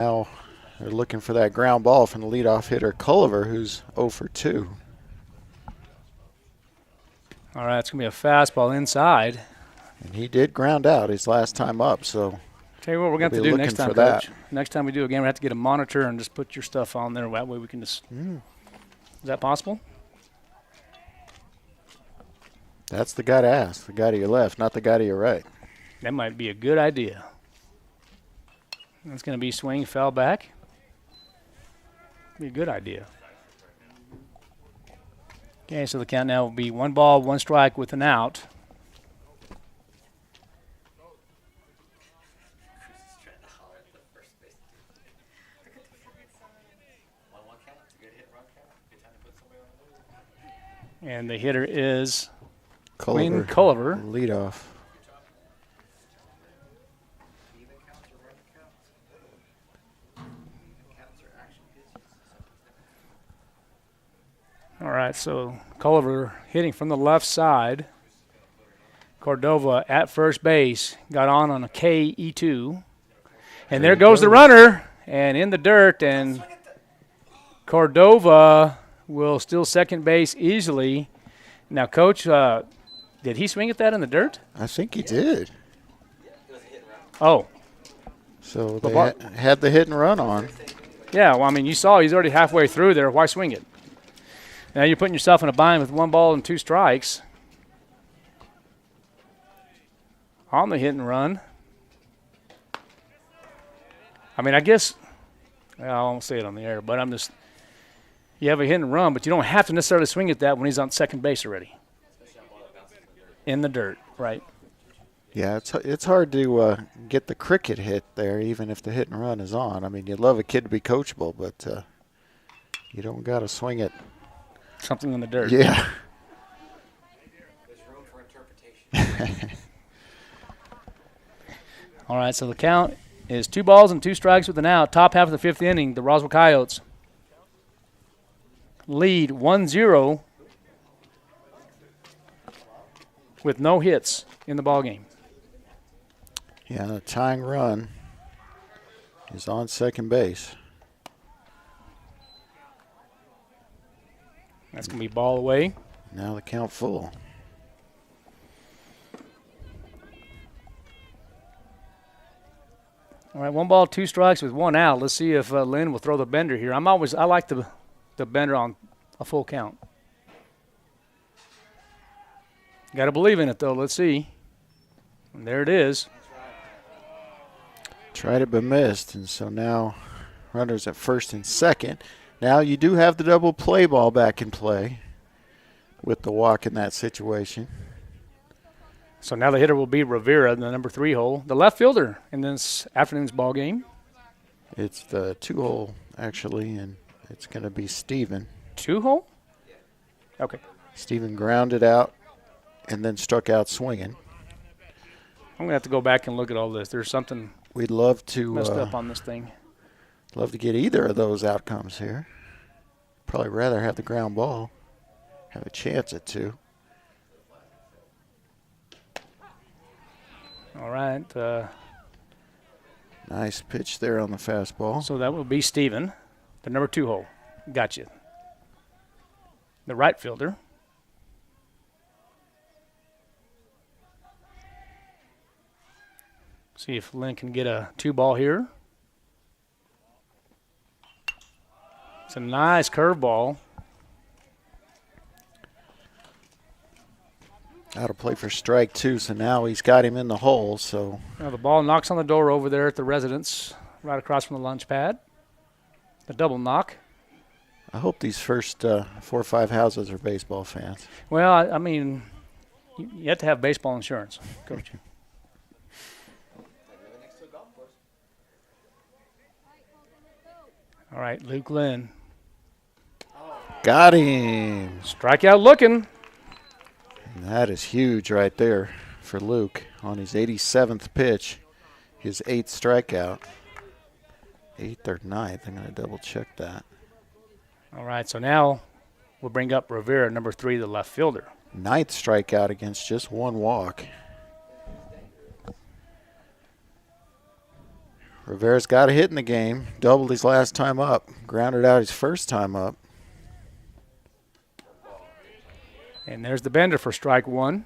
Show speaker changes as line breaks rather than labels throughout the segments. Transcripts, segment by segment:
Now they're looking for that ground ball from the leadoff hitter, Culliver, who's 0 for 2.
All right, it's going to be a fastball inside.
And he did ground out his last time up, so
tell you what we're going to have to do next time, Coach. Next time we do a game, we have to get a monitor and just put your stuff on there. That way we can just Is that possible?
That's the guy to ask, the guy to your left, not the guy to your right.
That might be a good idea. That's going to be swing, foul back. Be a good idea. Okay, so the count now will be 1 ball, 1 strike with an out. And the hitter is Quinn Culliver.
Leadoff.
All right, so Culliver hitting from the left side. Cordova at first base, got on a KE2. And there goes the runner, and in the dirt, and Cordova will steal second base easily. Now, Coach, did he swing at that in the dirt?
I think he did.
Oh.
So they had the hit and run on.
Yeah, well, I mean, you saw he's already halfway through there. Why swing it? Now you're putting yourself in a bind with 1 ball and 2 strikes. On the hit and run. I mean, I guess, well, I won't say it on the air, but you have a hit and run, but you don't have to necessarily swing at that when he's on second base already. In the dirt, right.
Yeah, it's hard to get the cricket hit there, even if the hit and run is on. I mean, you'd love a kid to be coachable, but you don't got to swing it.
Something in the dirt.
Yeah.
There's room for interpretation.
All right, so the count is 2 balls and 2 strikes with an out. Top half of the 5th inning, the Roswell Coyotes lead 1-0 with no hits in the ballgame.
Yeah, the tying run is on second base.
That's going to be ball away.
Now the count full.
All right, 1 ball, 2 strikes with 1 out. Let's see if Lynn will throw the bender here. I like the bender on a full count. Got to believe in it, though. Let's see. And there it is.
Tried it but missed, and so now runners at first and second. Now you do have the double play ball back in play with the walk in that situation.
So now the hitter will be Rivera in the number 3 hole, the left fielder in this afternoon's ball game.
It's the 2 hole, actually, and it's going to be Steven.
2 hole? Okay.
Steven grounded out and then struck out swinging.
I'm going to have to go back and look at all this. There's something
we'd love to
messed up on this thing.
Love to get either of those outcomes here. Probably rather have the ground ball. Have a chance at 2.
All right.
Nice pitch there on the fastball.
So that will be Steven, the number 2 hole. Gotcha. The right fielder. See if Lynn can get a 2 ball here. It's a nice curveball.
Out of play for strike 2, so now he's got him in the hole. So
Now the ball knocks on the door over there at the residence, right across from the lunch pad. The double knock.
I hope these first 4 or 5 houses are baseball fans.
Well, I mean, you have to have baseball insurance, Coach. All right, Luke Lynn.
Got him.
Strikeout looking.
And that is huge right there for Luke on his 87th pitch, his 8th strikeout. 8th or 9th. I'm going to double check that.
All right, so now we'll bring up Rivera, number 3, the left fielder.
9th strikeout against just 1 walk. Rivera's got a hit in the game. Doubled his last time up. Grounded out his first time up.
And there's the bender for strike one.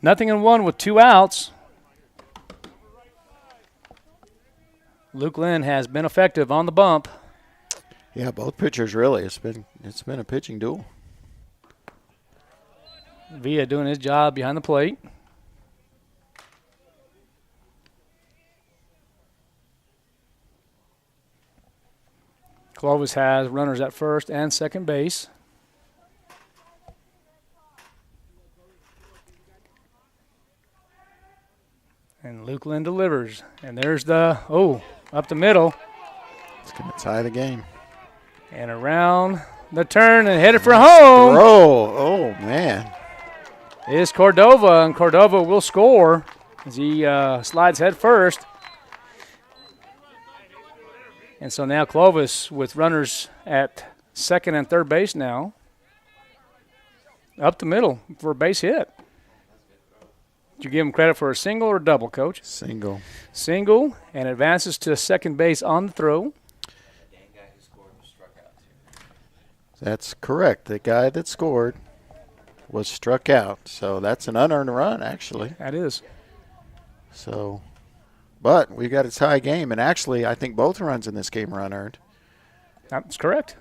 0-1 with 2 outs. Luke Lynn has been effective on the bump.
Yeah, both pitchers really. It's been a pitching duel.
Villa doing his job behind the plate. Clovis has runners at first and second base. And Luke Lynn delivers. And there's up the middle.
It's going to tie the game.
And around the turn and headed for home.
Oh, man.
Is Cordova, and Cordova will score as he slides head first. And so now Clovis with runners at second and third base now. Up the middle for a base hit. Did you give him credit for a single or a double, Coach?
Single.
Single, and advances to second base on the throw.
That's correct. The guy that scored was struck out. So that's an unearned run, actually.
That is.
So, but we got a tie game, and actually I think both runs in this game are unearned.
That's correct.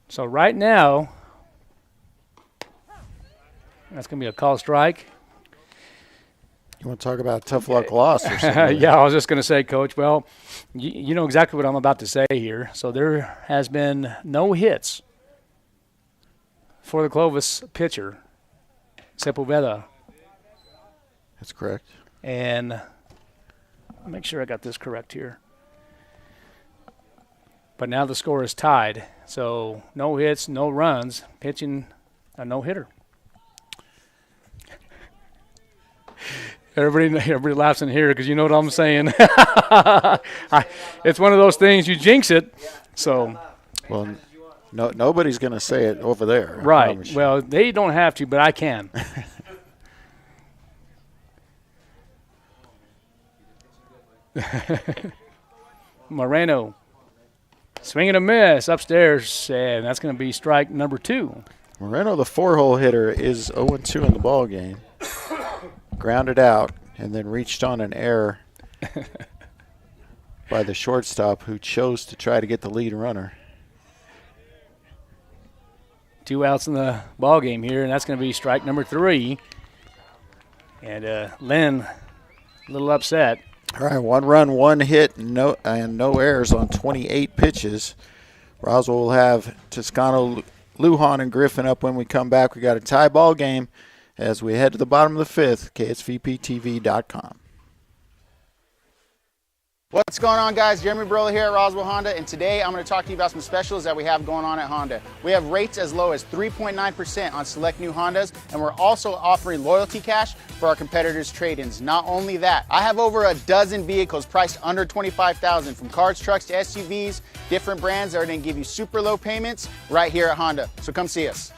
So right now, that's going to be a call strike.
You want to talk about a tough luck loss or something?
Yeah, I was just going to say, Coach, well, you know exactly what I'm about to say here. So there has been no hits for the Clovis pitcher, Sepulveda.
That's correct.
And I'll make sure I got this correct here. But now the score is tied. So no hits, no runs, pitching a no-hitter. Everybody laughs in here because you know what I'm saying. It's one of those things, you jinx it. So,
well, nobody's going to say it over there.
Right. Well, they don't have to, but I can. Moreno. Swing and a miss upstairs, and that's going to be strike number 2.
Moreno, the 4-hole hitter, is 0-2 in the ball game. Grounded out and then reached on an error by the shortstop who chose to try to get the lead runner.
2 outs in the ball game here, and that's going to be strike number 3. And Lynn, a little upset.
All right, 1 run, 1 hit, no errors on 28 pitches. Roswell will have Toscano, Lujan, and Griffin up when we come back. We got a tie ball game as we head to the bottom of the 5th, KSVPTV.com.
What's going on, guys? Jeremy Brola here at Roswell Honda, and today I'm going to talk to you about some specials that we have going on at Honda. We have rates as low as 3.9% on select new Hondas, and we're also offering loyalty cash for our competitors' trade-ins. Not only that, I have over a dozen vehicles priced under $25,000, from cars, trucks to SUVs, different brands that are going to give you super low payments right here at Honda. So come see us.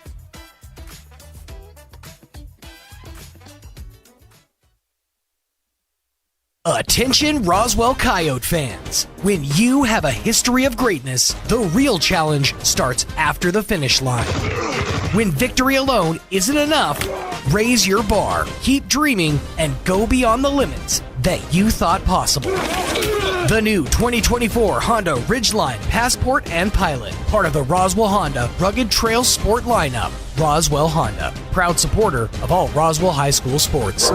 Attention Roswell Coyote fans. When you have a history of greatness, the real challenge starts after the finish line. When victory alone isn't enough, raise your bar, keep dreaming, and go beyond the limits that you thought possible. The new 2024 Honda Ridgeline, Passport, and Pilot, part of the Roswell Honda Rugged Trail Sport lineup. Roswell Honda, proud supporter of all Roswell High School sports.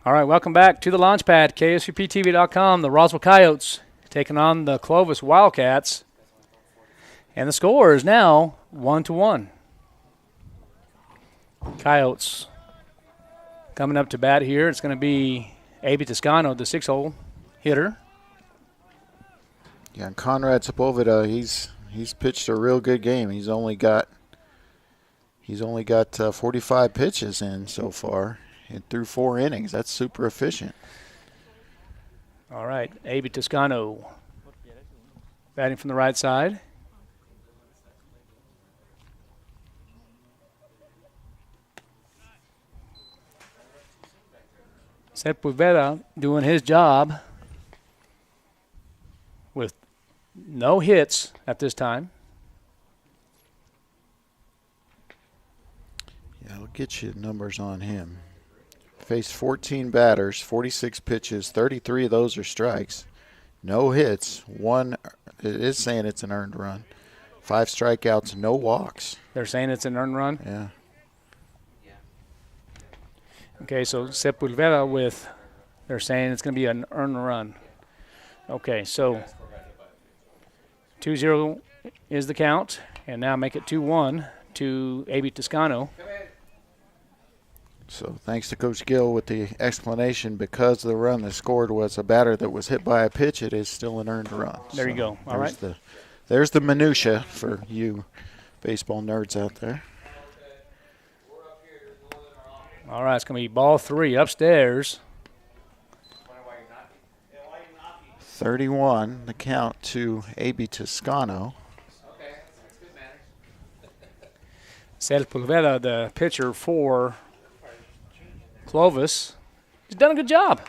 All right, welcome back to the launch pad, KSVPTV.com. The Roswell Coyotes taking on the Clovis Wildcats. And the score is now 1-1. Coyotes coming up to bat here. It's going to be Abe Toscano, the 6-hole hitter.
Yeah, and Conrad Sepulveda, he's pitched a real good game. He's only got 45 pitches in so far. And through 4 innings. That's super efficient.
All right, Abe Toscano batting from the right side. Sepulveda doing his job with no hits at this time.
Yeah, I'll get you numbers on him. Faced 14 batters, 46 pitches, 33 of those are strikes. No hits. One, it is saying it's an earned run. 5 strikeouts, no walks.
They're saying it's an earned run?
Yeah.
Okay, so Sepulveda with, they're saying it's going to be an earned run. Okay, so 2-0 is the count, and now make it 2-1 to A.B. Toscano.
So thanks to Coach Gill with the explanation, because the run that scored was a batter that was hit by a pitch, it is still an earned run.
There you go. All right.
There's the minutia for you baseball nerds out there.
All right, it's going to be ball 3 upstairs.
31, the count to A.B. Toscano.
Sepulveda, the pitcher for Clovis, he's done a good job.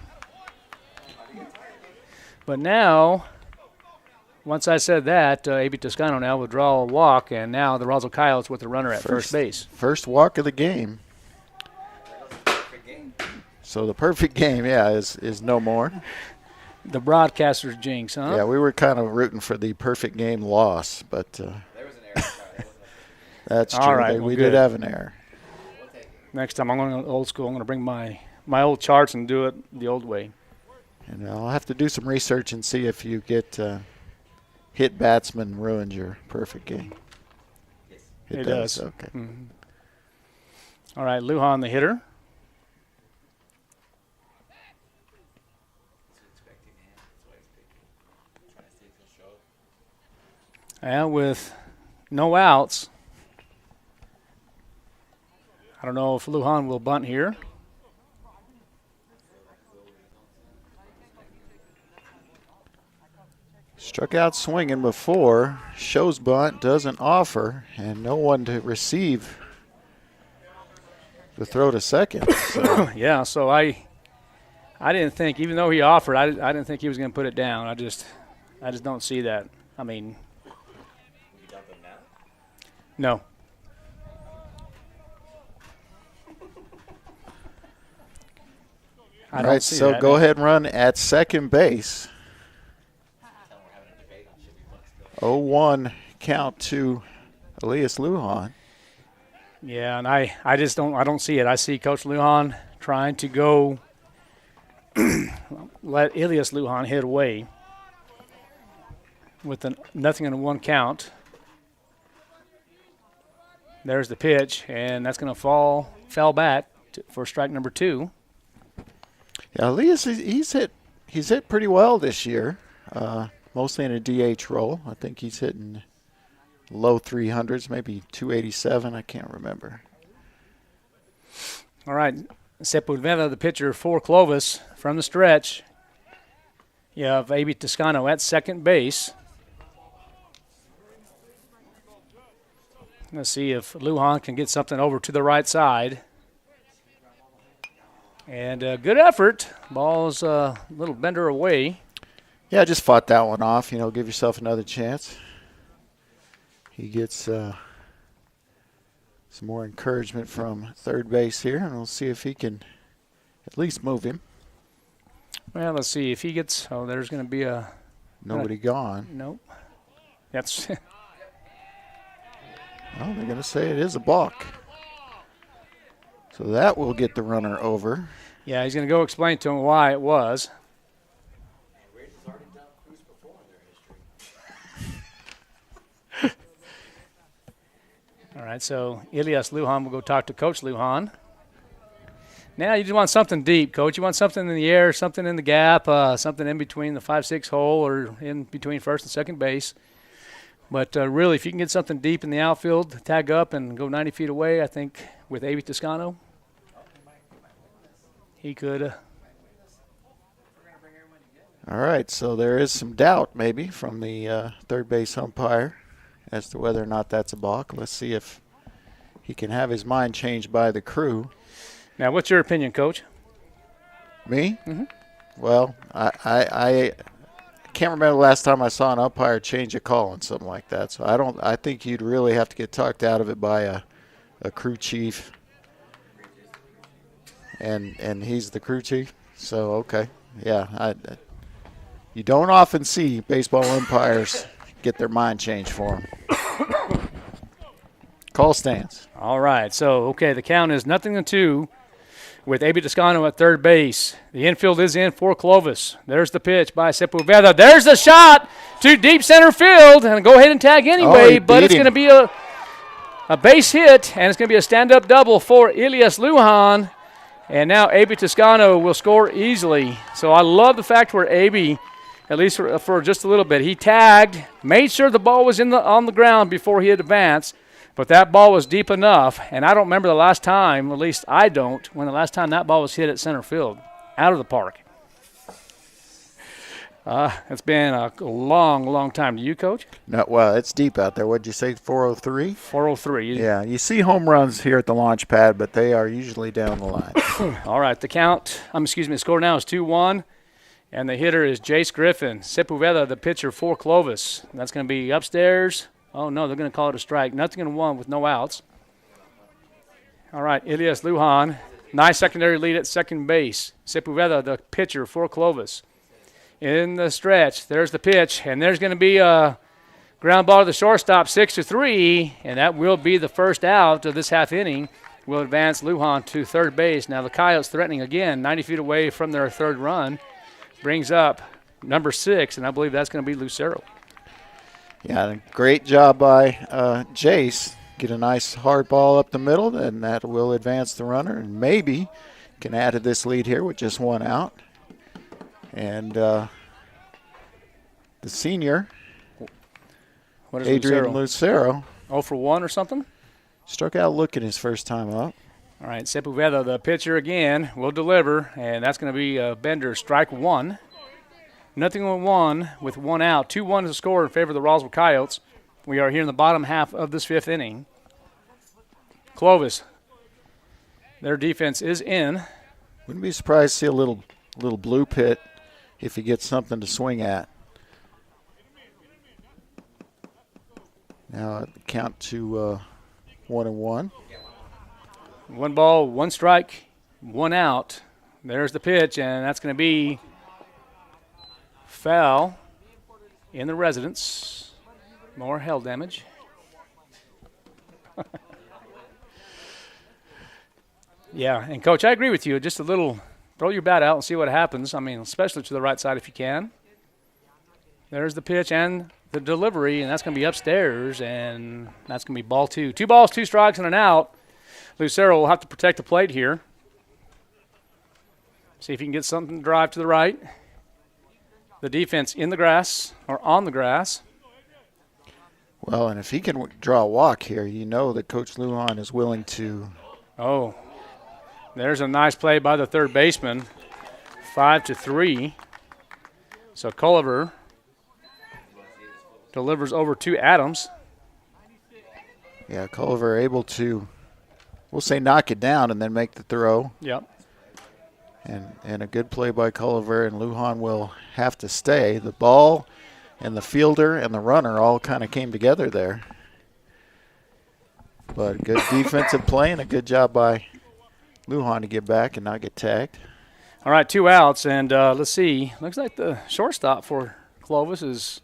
But now, once I said that, A.B. Toscano now will draw a walk, and now the Roswell Coyotes with the runner at first base.
First walk of the game. So the perfect game, yeah, is no more.
The broadcaster's jinx, huh?
Yeah, we were kind of rooting for the perfect game loss, but
There was an error.
that's true.
All right,
We
good.
did have an error.
Next time I'm going to old school. I'm going to bring my old charts and do it the old way.
And I'll have to do some research and see if you get hit batsman ruined your perfect game.
It does.
Okay.
Mm-hmm. All right, Lujan, the hitter. And with no outs, I don't know if Lujan will bunt here.
Struck out swinging before. Shows bunt, doesn't offer, and no one to receive the throw to second. So.
Yeah, so I didn't think, even though he offered, I didn't think he was going to put it down. I just don't see that. I mean, no.
All right, so go ahead and run at second base. 0-1 count to Elias Lujan.
Yeah, and I just don't see it. I see Coach Lujan trying to go let Elias Lujan hit away with nothing in a 1 count. There's the pitch, and that's going to fall back for strike number 2.
Yeah, Elias, he's hit pretty well this year, mostly in a DH role. I think he's hitting low 300s, maybe 287. I can't remember.
All right, Sepulveda, the pitcher for Clovis, from the stretch. You have A.B. Toscano at second base. Let's see if Lujan can get something over to the right side. And good effort. Ball's a little bender away.
Yeah, I just fought that one off. Give yourself another chance. He gets some more encouragement from third base here, and we'll see if he can at least move him.
Well, let's see if he gets. Oh, there's going to be a.
Nobody gone.
Nope. That's.
Well, they're going to say it is a balk. So that will get the runner over.
Yeah, he's going to go explain to him why it was. All right, so Elias Lujan will go talk to Coach Lujan. Now you just want something deep, Coach. You want something in the air, something in the gap, something in between the 5-6 hole or in between first and second base. But really, if you can get something deep in the outfield, tag up and go 90 feet away, I think with A.B. Toscano, he could.
All right, so there is some doubt maybe from the third base umpire as to whether or not that's a balk. Let's see if he can have his mind changed by the crew.
Now, what's your opinion, Coach?
Me? Mm-hmm. Well, I can't remember the last time I saw an umpire change a call on something like that. So I think you'd really have to get talked out of it by a crew chief. And he's the crew chief. So okay. Yeah, you don't often see baseball umpires get their mind changed for them. Call stands.
All right. So, okay, the count is 0-2 with A.B. Toscano at third base. The infield is in for Clovis. There's the pitch by Sepulveda. There's the shot to deep center field. And go ahead and tag anyway, but it's going to be a base hit, and it's going to be a stand-up double for Elias Lujan. And now A.B. Toscano will score easily. So I love the fact where A.B., at least for just a little bit, he tagged, made sure the ball was on the ground before he had advanced. But that ball was deep enough, and I don't remember the last time, at least I don't, when the last time that ball was hit at center field, out of the park. It's been a long, long time. Do you, Coach?
No, well, it's deep out there. What did you say, 403?
403.
Yeah, you see home runs here at the launch pad, but they are usually down the line.
All right, the score now is 2-1, and the hitter is Jace Griffin. Sepulveda, the pitcher for Clovis. That's going to be upstairs. Oh, no, they're going to call it a strike. 0-1 with no outs. All right, Elias Lujan, nice secondary lead at second base. Sepulveda, the pitcher for Clovis. In the stretch, there's the pitch, and there's going to be a ground ball to the shortstop, 6-3, and that will be the first out of this half inning. Will advance Lujan to third base. Now the Coyotes threatening again, 90 feet away from their third run. Brings up number 6, and I believe that's going to be Lucero.
Yeah, great job by Jace. Get a nice hard ball up the middle, and that will advance the runner, and maybe can add to this lead here with just one out. And the senior,
What is
Adrian Lucero,
0 for 1 or something?
struck out looking his first time up.
All right, Sepulveda, the pitcher again, will deliver, and that's going to be Bender, strike 1. 0-1 with one out. 2-1 is the score in favor of the Roswell Coyotes. We are here in the bottom half of this fifth inning. Clovis, their defense is in.
Wouldn't be surprised to see a little blue pit if he gets something to swing at. Now count to 1-1.
1 ball, 1 strike, 1 out. There's the pitch, and that's going to be foul in the residence. More hail damage. Yeah, and Coach, I agree with you. Just a little, throw your bat out and see what happens. I mean, especially to the right side if you can. There's the pitch and the delivery, and that's going to be upstairs, and that's going to be ball 2. 2 balls, 2 strikes, and an out. Lucero will have to protect the plate here. See if he can get something to drive to the right. The defense in the grass, or on the grass.
Well, and if he can draw a walk here, you know that Coach Lujan is willing to.
Oh, there's a nice play by the third baseman. 5-3. So Culliver delivers over to Adams.
Yeah, Culliver able to, we'll say, knock it down and then make the throw.
Yep.
And a good play by Culliver, and Lujan will have to stay. The ball and the fielder and the runner all kind of came together there. But good defensive play and a good job by Lujan to get back and not get tagged.
All right, 2 outs, and let's see. Looks like the shortstop for Clovis is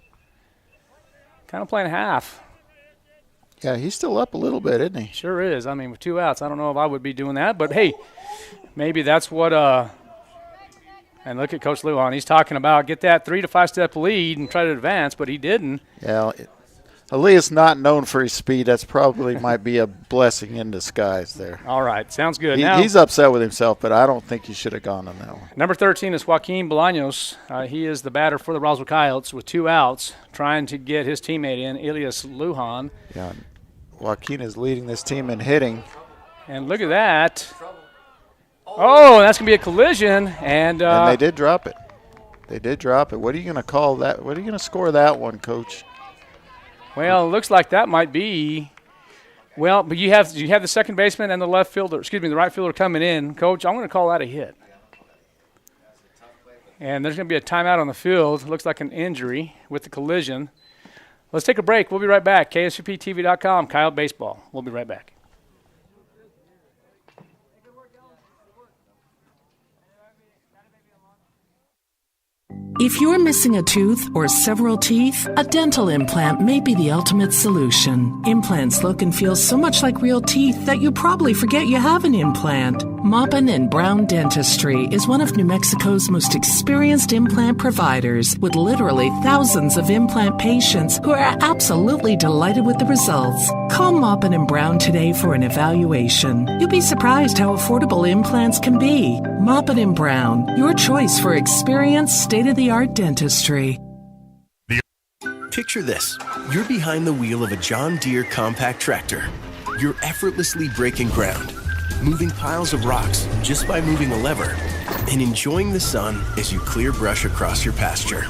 kind of playing half.
Yeah, he's still up a little bit, isn't he?
Sure is. I mean, with 2 outs, I don't know if I would be doing that, but hey, maybe that's what and look at Coach Lujan. He's talking about get that 3 to 5 step lead and try to advance, but he didn't.
Yeah, Elias not known for his speed. That's probably might be a blessing in disguise there.
All right, sounds good.
He's upset with himself, but I don't think he should have gone on that one.
Number 13 is Joaquin Bolaños. He is the batter for the Roswell Coyotes with 2 outs, trying to get his teammate in, Elias Lujan.
Yeah, Joaquin is leading this team in hitting.
And look at that. Oh, that's going to be a collision. And
they did drop it. They did drop it. What are you going to call that? What are you going to score that one, Coach?
Well, it looks like that might be. Well, but you have the second baseman and the left fielder, the right fielder coming in. Coach, I'm going to call that a hit. And there's going to be a timeout on the field. Looks like an injury with the collision. Let's take a break. We'll be right back. KSVPTV.com, Coyote Baseball. We'll be right back.
If you're missing a tooth or several teeth, a dental implant may be the ultimate solution. Implants look and feel so much like real teeth that you probably forget you have an implant. Maupin & Brown Dentistry is one of New Mexico's most experienced implant providers, with literally thousands of implant patients who are absolutely delighted with the results. Call Maupin & Brown today for an evaluation. You'll be surprised how affordable implants can be. Maupin & Brown, your choice for experienced, state-of-the-art dentistry.
Picture this. You're behind the wheel of a John Deere compact tractor. You're effortlessly breaking ground, moving piles of rocks just by moving a lever, and enjoying the sun as you clear brush across your pasture.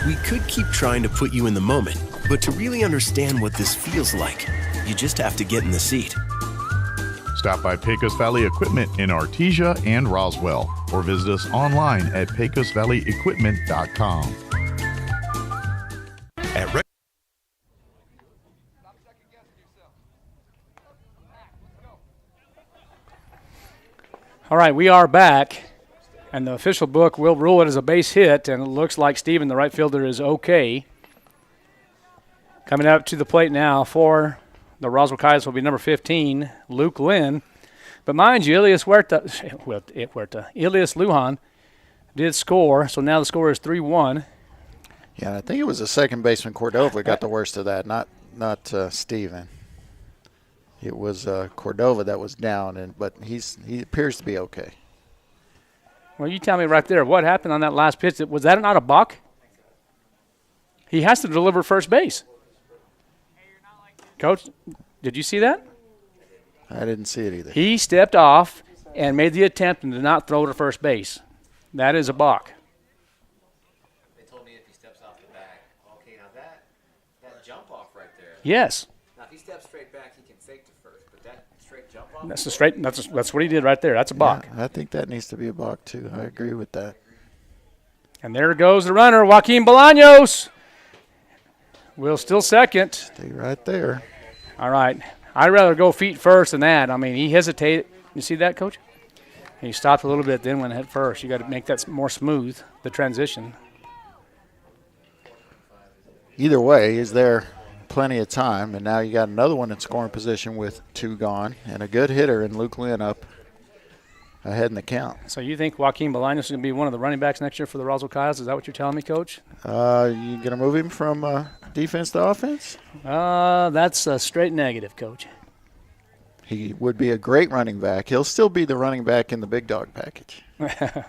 We could keep trying to put you in the moment, but to really understand what this feels like, you just have to get in the seat.
Stop by Pecos Valley Equipment in Artesia and Roswell, or visit us online at pecosvalleyequipment.com.
All right, we are back, and the official book will rule it as a base hit, and it looks like Steven, the right fielder, is okay. Coming up to the plate now for the Roswell Coyotes will be number 15, Luke Lynn. But mind you, Elias Lujan did score, so now the score is 3-1.
Yeah, I think it was the second baseman Cordova got the worst of that, not Steven. It was Cordova that was down, but he appears to be okay.
Well, you tell me right there, what happened on that last pitch? Was that not a balk? He has to deliver first base. Coach, did you see that?
I didn't see it either.
He stepped off and made the attempt and did not throw to first base. That is a balk.
They told me if he steps off the back. Okay, now that jump off right there.
Yes.
Now if he steps straight back, he can fake to first, but that straight jump off.
That's what he did right there. That's a balk.
Yeah, I think that needs to be a balk too. I agree with that.
And there goes the runner, Joaquin Bolaños. Will still second.
Stay right there.
All right. I'd rather go feet first than that. I mean, he hesitated. You see that, Coach? He stopped a little bit, then went head first. You got to make that more smooth, the transition.
Either way, is there plenty of time, and now you got another one in scoring position with 2 gone, and a good hitter in Luke Lynn up ahead in the count.
So you think Joaquin Bolaños is going to be one of the running backs next year for the Roswell Coyotes? Is that what you're telling me, Coach?
You going to move him from defense to offense?
That's a straight negative, Coach.
He would be a great running back. He'll still be the running back in the big dog package.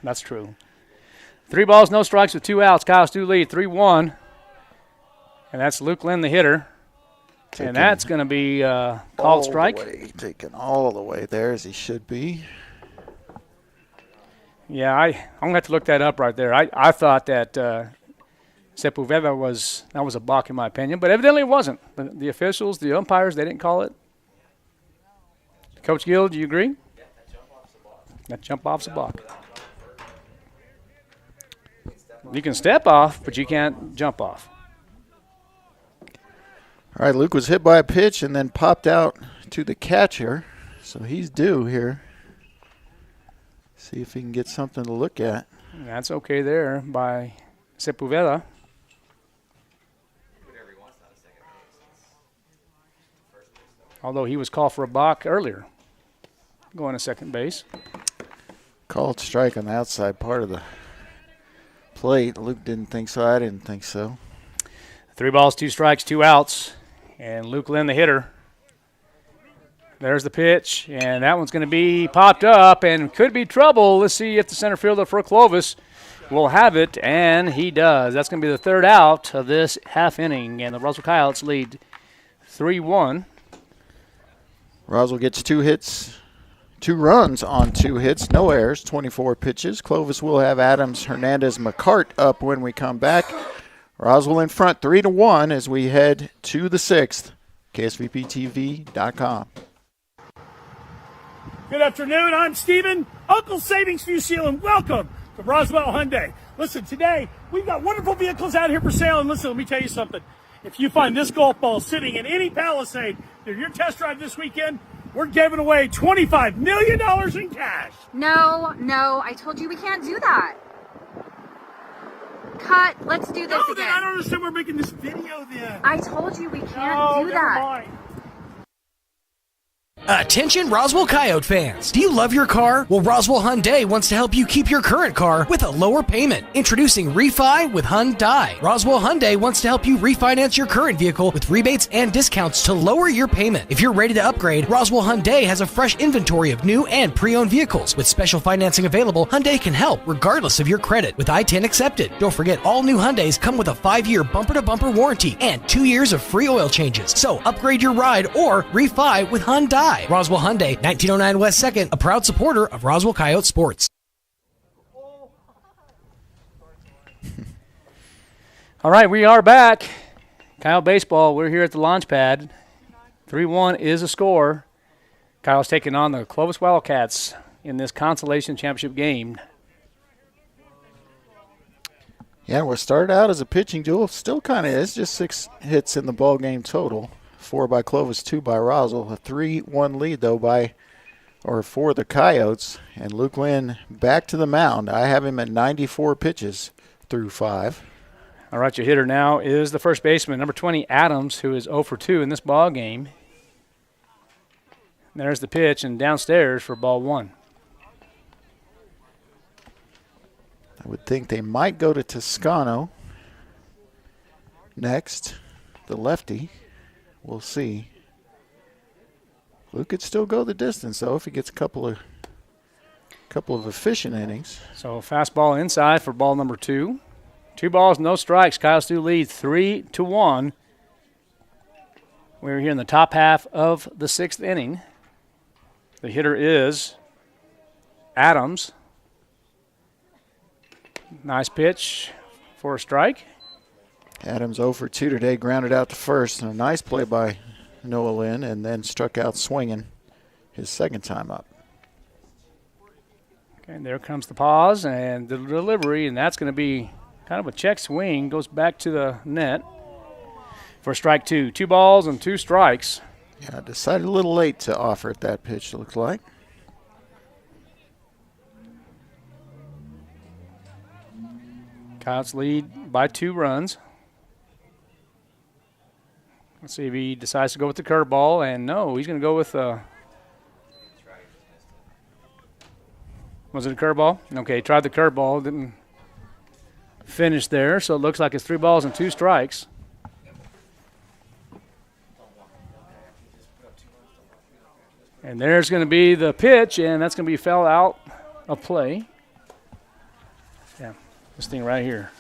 That's true. 3 balls, no strikes with 2 outs. Coyotes do lead 3-1. And that's Luke Lynn, the hitter. And that's going to be called strike.
Taken all the way there as he should be.
Yeah, I'm going to have to look that up right there. I thought that Sepulveda was a balk in my opinion, but evidently it wasn't. The officials, the umpires, they didn't call it. Coach Gill, do you agree?
Yeah,
that jump off's a balk. You can step off, but you can't jump off.
All right, Luke was hit by a pitch and then popped out to the catcher, so he's due here. See if he can get something to look at.
That's okay there by Sepulveda. Although he was called for a balk earlier, going to second base.
Called strike on the outside part of the plate. Luke didn't think so. I didn't think so.
3 balls, 2 strikes, 2 outs. And Luke Lynn, the hitter. There's the pitch, and that one's going to be popped up and could be trouble. Let's see if the center fielder for Clovis will have it, and he does. That's going to be the 3rd out of this half inning, and the Roswell Coyotes lead 3-1.
Roswell gets 2 hits, 2 runs on 2 hits, no errors, 24 pitches. Clovis will have Adams, Hernandez, McCart up when we come back. Roswell in front 3-1 as we head to the 6th. KSVPTV.com.
Good afternoon. I'm Steven, Uncle Savings Fusil, and welcome to Roswell Hyundai. Listen, today we've got wonderful vehicles out here for sale, and listen, let me tell you something. If you find this golf ball sitting in any Palisade during your test drive this weekend, we're giving away $25 million in cash.
No, I told you we can't do that. Cut, let's do this again.
I don't understand we're making this video then.
I told you we can't do that.
Mind.
Attention Roswell Coyote fans! Do you love your car? Well, Roswell Hyundai wants to help you keep your current car with a lower payment. Introducing Refi with Hyundai. Roswell Hyundai wants to help you refinance your current vehicle with rebates and discounts to lower your payment. If you're ready to upgrade, Roswell Hyundai has a fresh inventory of new and pre-owned vehicles. With special financing available, Hyundai can help regardless of your credit with I-10 accepted. Don't forget, all new Hyundais come with a 5-year bumper-to-bumper warranty and 2 years of free oil changes. So upgrade your ride or refi with Hyundai. Roswell Hyundai, 1909 West 2nd, a proud supporter of Roswell Coyote Sports.
All right, we are back. Kyle Baseball, we're here at the launch pad. 3-1 is a score. Kyle's taking on the Clovis Wildcats in this consolation championship game.
Yeah, what started out as a pitching duel still kind of is. Just 6 hits in the ball game total. 4 by Clovis, 2 by Roswell. A 3-1 lead, though, for the Coyotes. And Luke Lynn back to the mound. I have him at 94 pitches through 5.
All right, your hitter now is the first baseman, number 20, Adams, who is 0 for 2 in this ball game. There's the pitch, and downstairs for ball 1.
I would think they might go to Toscano next, the lefty. We'll see. Luke could still go the distance, though, if he gets a couple of efficient innings.
So fastball inside for ball number 2. 2 balls, no strikes. Kyle Stu leads 3-1. We're here in the top half of the 6th inning. The hitter is Adams. Nice pitch for a strike.
Adams 0 for 2 today, grounded out to first. And a nice play by Noah Lynn, and then struck out swinging his second time up.
Okay, and there comes the pause and the delivery, and that's going to be kind of a check swing. Goes back to the net for strike 2. 2 balls and 2 strikes.
Yeah, decided a little late to offer at that pitch, it looks like.
Coyotes lead by 2 runs. Let's see if he decides to go with the curveball, and no, he's going to go with was it a curveball? Okay, tried the curveball, didn't finish there, so it looks like it's 3 balls and 2 strikes. And there's going to be the pitch, and that's going to be foul out of play. Yeah, this thing right here.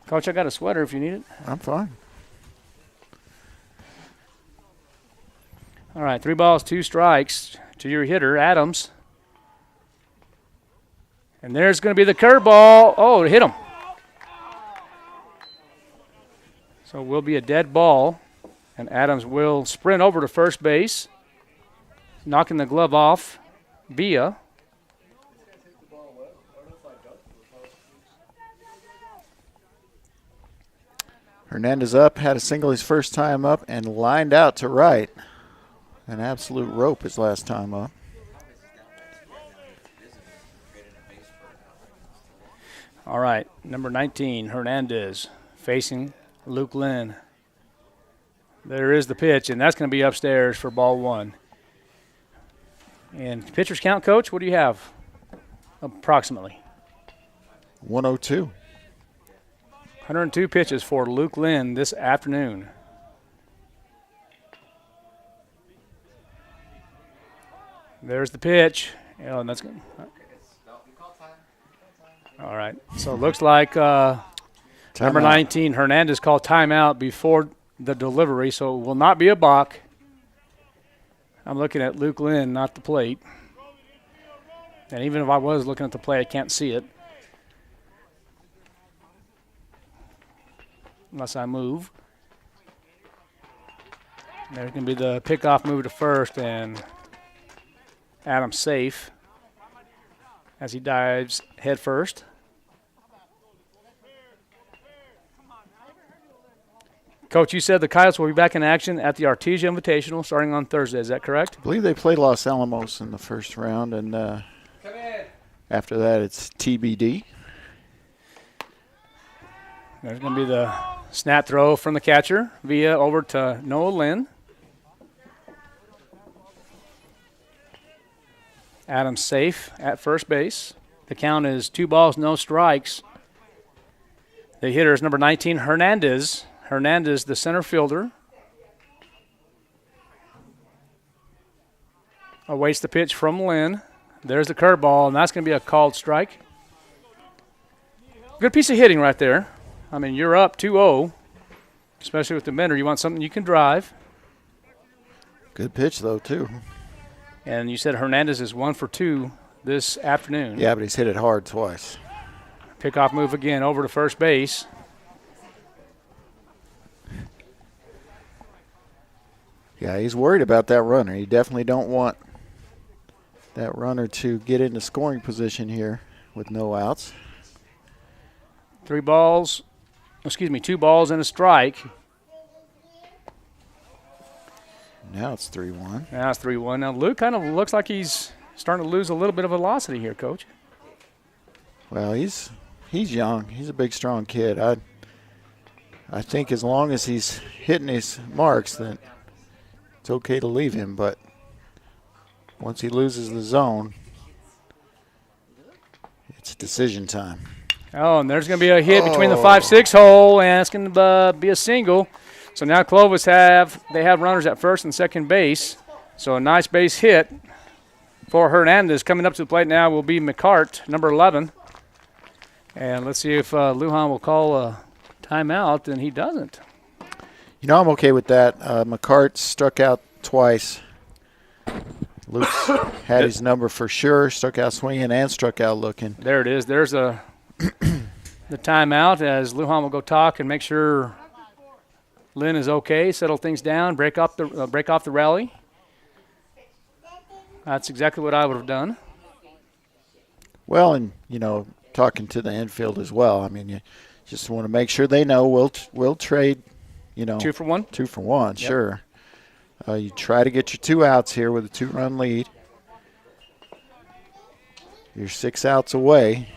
Coach, I got a sweater if you need it.
I'm fine.
All right, 3 balls, 2 strikes to your hitter, Adams. And there's going to be the curveball. Oh, it hit him. So it will be a dead ball, and Adams will sprint over to first base, knocking the glove off Villa.
Hernandez up, had a single his first time up, and lined out to right. An absolute rope his last time up.
All right, number 19, Hernandez, facing Luke Lynn. There is the pitch, and that's going to be upstairs for ball 1. And pitcher's count, Coach, what do you have approximately?
102.
102 pitches for Luke Lynn this afternoon. There's the pitch. Oh, and that's good. All right. So it looks like number 19, Hernandez, called timeout before the delivery, so it will not be a balk. I'm looking at Luke Lynn, not the plate. And even if I was looking at the plate, I can't see it. Unless I move. There's going to be the pickoff move to first, and Adam's safe as he dives head first. Coach, you said the Coyotes will be back in action at the Artesia Invitational starting on Thursday. Is that correct?
I believe they played Los Alamos in the first round, and after that it's TBD.
There's going to be the snap throw from the catcher via over to Noah Lynn. Adams safe at first base. The count is 2 balls, no strikes. The hitter is number 19, Hernandez. Hernandez, the center fielder. Awaits the pitch from Lynn. There's the curveball, and that's going to be a called strike. Good piece of hitting right there. I mean, you're up 2-0, especially with the Bender. You want something you can drive.
Good pitch, though, too.
And you said Hernandez is 1 for 2 this afternoon.
Yeah, but he's hit it hard twice.
Pickoff move again over to first base.
Yeah, he's worried about that runner. You definitely don't want that runner to get into scoring position here with no outs.
2 balls and a strike.
Now it's 3-1.
Now it's 3-1. Now Luke kind of looks like he's starting to lose a little bit of velocity here, Coach.
Well, he's young. He's a big, strong kid. I think as long as he's hitting his marks, then it's okay to leave him. But once he loses the zone, it's decision time.
Oh, and there's going to be a hit between the 5-6 hole, and it's going to be a single. So now Clovis have runners at first and second base. So a nice base hit for Hernandez. Coming up to the plate now will be McCart, number 11. And let's see if Lujan will call a timeout, and he doesn't.
You know, I'm okay with that. McCart struck out twice. Luke's had his number for sure. Struck out swinging and struck out looking.
There it is. There's the timeout as Lujan will go talk and make sure Lynn is okay, settle things down, break off the rally. That's exactly what I would have done.
Well, and, you know, talking to the infield as well. I mean, you just want to make sure they know we'll trade, you know.
2 for 1?
2 for 1,
Yep.
sure. You try to get your 2 outs here with a 2-run lead. You're 6 outs away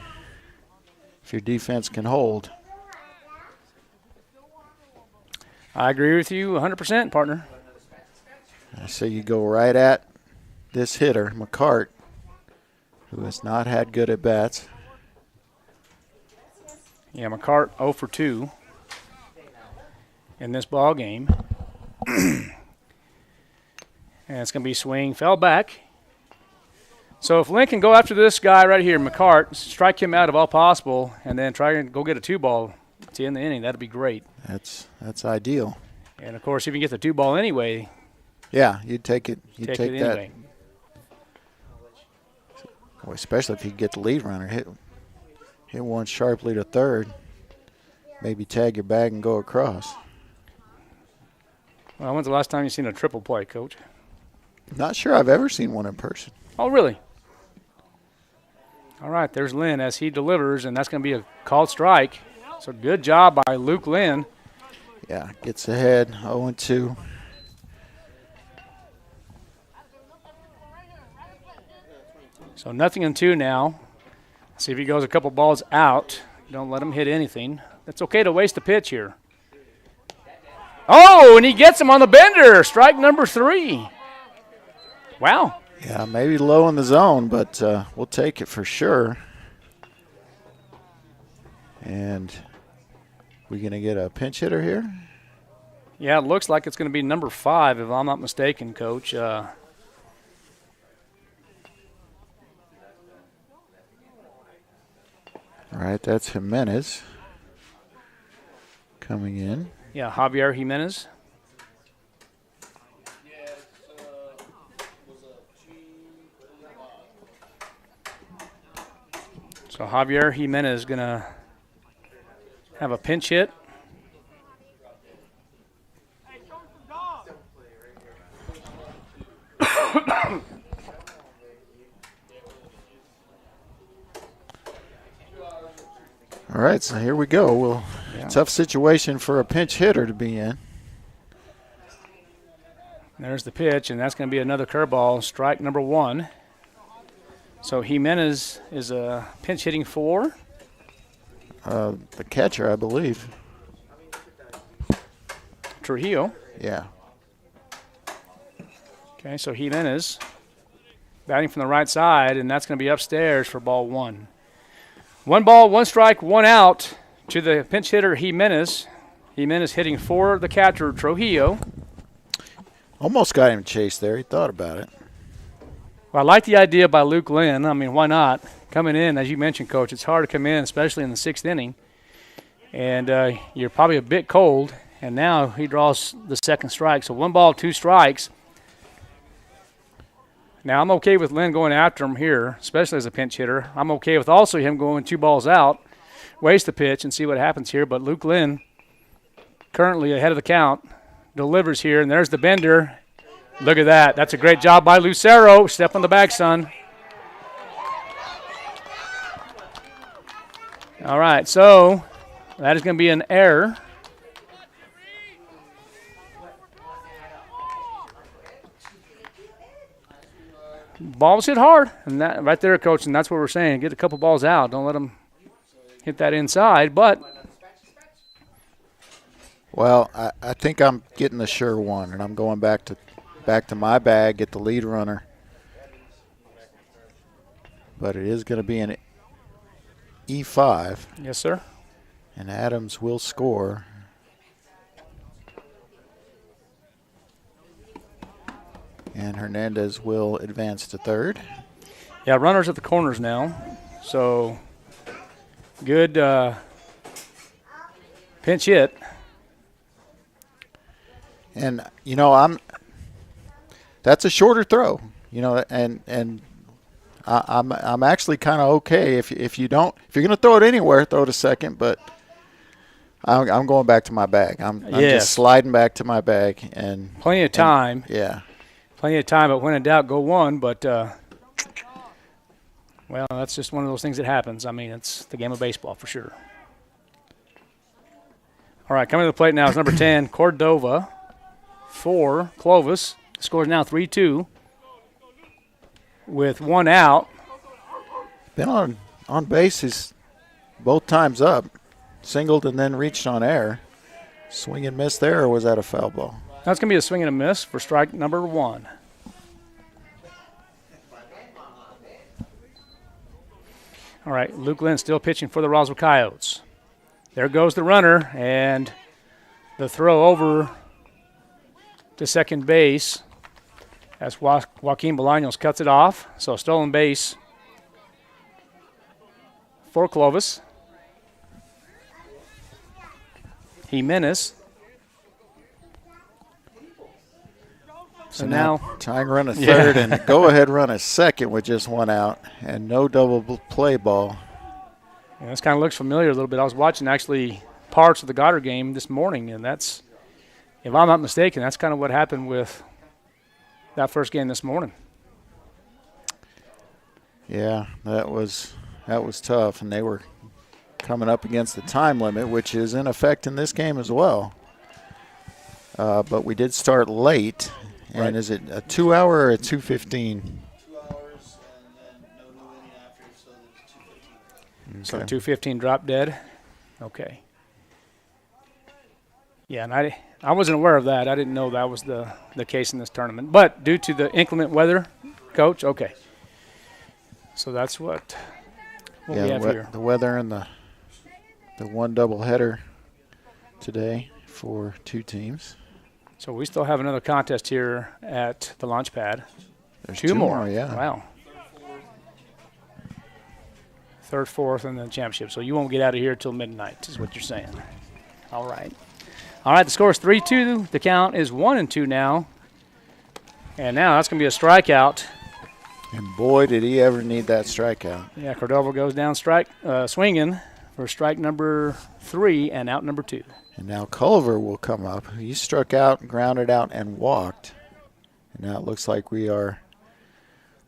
if your defense can hold.
I agree with you 100%, partner.
I say you go right at this hitter, McCart, who has not had good at-bats.
Yeah, McCart 0 for 2 in this ball game. And it's going to be swing, fell back. So if Lynn can go after this guy right here, McCart, strike him out if all possible, and then try and go get a 2-ball to end the inning, that'd be great.
That's ideal.
And, of course, if you get the 2-ball anyway.
Yeah, you'd take it. You'd take that.
Anyway.
Well, especially if you get the lead runner. Hit one sharply to third. Maybe tag your bag and go across.
Well, when's the last time you seen a triple play, Coach?
Not sure I've ever seen one in person.
Oh, really? All right, there's Lynn as he delivers, and that's going to be a called strike. So good job by Luke Lynn.
Yeah, gets ahead, 0-2.
So 0-2 now. See if he goes a couple balls out. Don't let him hit anything. It's okay to waste a pitch here. Oh, and he gets him on the bender. Strike number 3. Wow.
Yeah, maybe low in the zone, but we'll take it for sure. And we going to get a pinch hitter here?
Yeah, it looks like it's going to be number 5, if I'm not mistaken, Coach.
All right, that's Jimenez coming in.
Yeah, Javier Jimenez. So Javier Jimenez is going to have a pinch hit.
All right, so here we go. Well, tough situation for a pinch hitter to be in.
There's the pitch, and that's going to be another curveball, strike number 1. So Jimenez is a pinch hitting for
the catcher, I believe.
Trujillo.
Yeah.
Okay, so Jimenez batting from the right side, and that's going to be upstairs for ball 1. 1 ball, 1 strike, 1 out to the pinch hitter Jimenez. Jimenez hitting for the catcher Trujillo.
Almost got him chased there. He thought about it.
Well, I like the idea by Luke Lynn. I mean, why not? Coming in, as you mentioned, Coach, it's hard to come in, especially in the 6th inning. And you're probably a bit cold. And now he draws the 2nd strike. So 1 ball, 2 strikes. Now, I'm okay with Lynn going after him here, especially as a pinch hitter. I'm okay with also him going 2 balls out, waste the pitch, and see what happens here. But Luke Lynn, currently ahead of the count, delivers here. And there's the bender. Look at that. That's a great job by Lucero. Step on the back, son. All right, so that is going to be an error. Balls hit hard, and that right there, Coach, and that's what we're saying. Get a couple balls out. Don't let them hit that inside. But
well, I think I'm getting the sure one, and I'm going back to my bag, get the lead runner. But it is going to be an E5.
Yes, sir.
And Adams will score. And Hernandez will advance to 3rd.
Yeah, runners at the corners now. So good pinch hit.
And, that's a shorter throw, and I'm actually kind of okay if you're going to throw it anywhere, throw it to 2nd, but I'm going back to my bag. I'm just sliding back to my bag. And
plenty of time.
Yeah.
Plenty of time, but when in doubt, go 1. But, well, that's just one of those things that happens. I mean, it's the game of baseball for sure. All right, coming to the plate now is number 10, Cordova, for Clovis. Scores now 3-2 with 1 out.
Been on bases both times up. Singled and then reached on air. Swing and miss there, or was that a foul ball?
That's going to be a swing and a miss for strike number 1. All right, Luke Lynn still pitching for the Roswell Coyotes. There goes the runner, and the throw over to second base as Joaquin Bolaños cuts it off. So stolen base for Clovis. Jimenez.
So now tying run at 3rd and go-ahead run at 2nd with just 1 out and no double play ball.
Yeah, this kind of looks familiar a little bit. I was watching actually parts of the Goddard game this morning, and that's, if I'm not mistaken, that's kind of what happened with that first game this morning.
Yeah, that was tough, and they were coming up against the time limit, which is in effect in this game as well. But we did start late. And
right.
Is it a 2-hour or a 2:15?
2 hours and then no new inning after, so it's 2:15.
So 2:15 drop dead. Okay. Yeah, and I wasn't aware of that. I didn't know that was the case in this tournament. But due to the inclement weather, Coach, okay. So that's what we have here.
The weather and the one doubleheader today for 2 teams.
So we still have another contest here at the launch pad.
There's
2 more.
Yeah.
Wow. 3rd, 4th, and then championship. So you won't get out of here till midnight is what you're saying. All right. All right, the score is 3-2. The count is 1-2 now. And now that's going to be a strikeout.
And boy, did he ever need that strikeout.
Yeah, Cordova goes down swinging for strike number 3 and out number 2.
And now Culver will come up. He struck out, grounded out, and walked. And now it looks like we are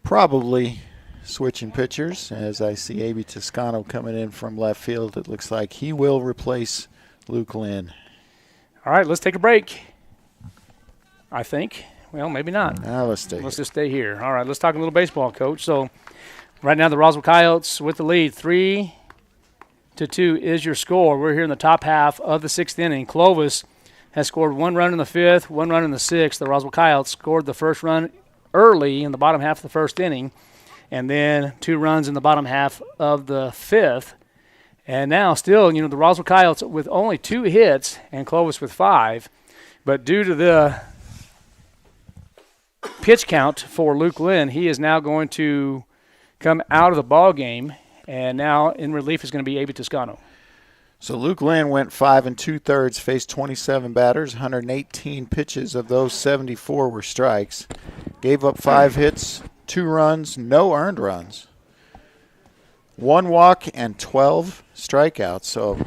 probably switching pitchers as I see A.B. Toscano coming in from left field. It looks like he will replace Luke Lynn.
All right, let's take a break. I think. Well, maybe not.
Now let's stay.
Let's just stay here. All right, let's talk a little baseball, Coach. So right now the Roswell Coyotes with the lead, 3-2 is your score. We're here in the top half of the 6th inning. Clovis has scored 1 run in the 5th, 1 run in the 6th. The Roswell Coyotes scored the first run early in the bottom half of the 1st inning, and then 2 runs in the bottom half of the 5th. And now still, the Roswell Coyotes with only 2 hits and Clovis with 5. But due to the pitch count for Luke Lynn, he is now going to come out of the ball game, and now in relief is going to be A.B. Toscano.
So Luke Lynn went 5 2/3, faced 27 batters, 118 pitches. Of those, 74 were strikes. Gave up 5 hits, 2 runs, no earned runs, 1 walk, and 12 strikeouts. So,